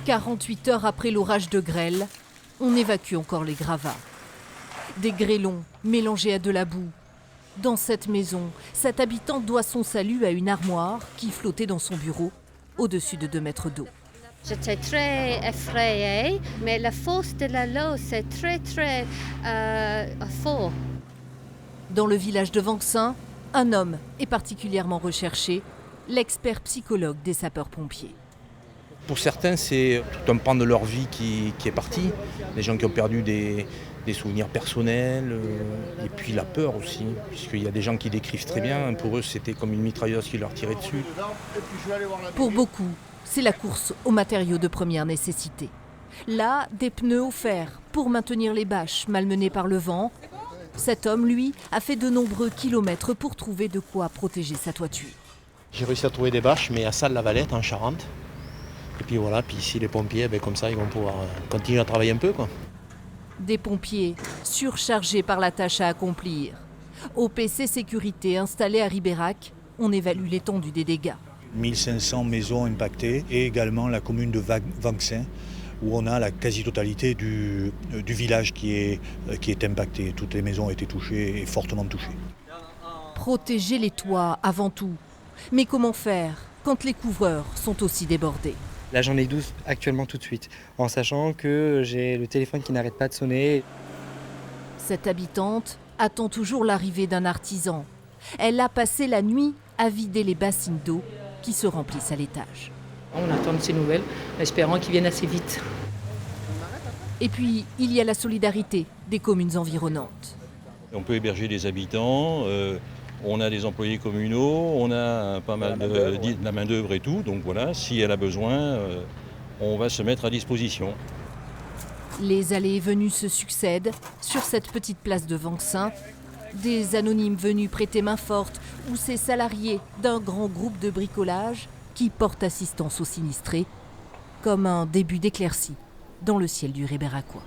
48 heures après l'orage de grêle, on évacue encore les gravats. Des grêlons mélangés à de la boue. Dans cette maison, cette habitante doit son salut à une armoire qui flottait dans son bureau, au-dessus de 2 mètres d'eau. J'étais très effrayée, mais la force de l'eau, c'est très fort. Dans le village de Vanxin, un homme est particulièrement recherché, l'expert psychologue des sapeurs-pompiers. Pour certains, c'est tout un pan de leur vie qui est parti. Des gens qui ont perdu des souvenirs personnels et puis la peur aussi, puisqu'il y a des gens qui décrivent très bien. Pour eux, c'était comme une mitrailleuse qui leur tirait dessus. Pour beaucoup, c'est la course aux matériaux de première nécessité. Là, des pneus au fer pour maintenir les bâches malmenées par le vent. Cet homme, lui, a fait de nombreux kilomètres pour trouver de quoi protéger sa toiture. J'ai réussi à trouver des bâches, mais à Salles-la-Valette, en Charente. Et puis voilà, puis ici les pompiers, comme ça, ils vont pouvoir continuer à travailler un peu, quoi. Des pompiers surchargés par la tâche à accomplir. OPC Sécurité installé à Ribérac, on évalue l'étendue des dégâts. 1500 maisons impactées et également la commune de Vanxin où on a la quasi-totalité du village qui est impacté. Toutes les maisons ont été touchées et fortement touchées. Protéger les toits avant tout. Mais comment faire quand les couvreurs sont aussi débordés? Là, j'en ai 12 actuellement tout de suite, en sachant que j'ai le téléphone qui n'arrête pas de sonner. Cette habitante attend toujours l'arrivée d'un artisan. Elle a passé la nuit à vider les bassines d'eau qui se remplissent à l'étage. On attend de ces nouvelles, espérant qu'ils viennent assez vite. Et puis, il y a la solidarité des communes environnantes. On peut héberger des habitants, on a des employés communaux, on a pas mal de la main-d'œuvre et tout. Donc voilà, si elle a besoin, on va se mettre à disposition. Les allées et venues se succèdent sur cette petite place de Vanxin. Des anonymes venus prêter main forte ou ces salariés d'un grand groupe de bricolage qui portent assistance aux sinistrés, comme un début d'éclaircie dans le ciel du Ribéracois.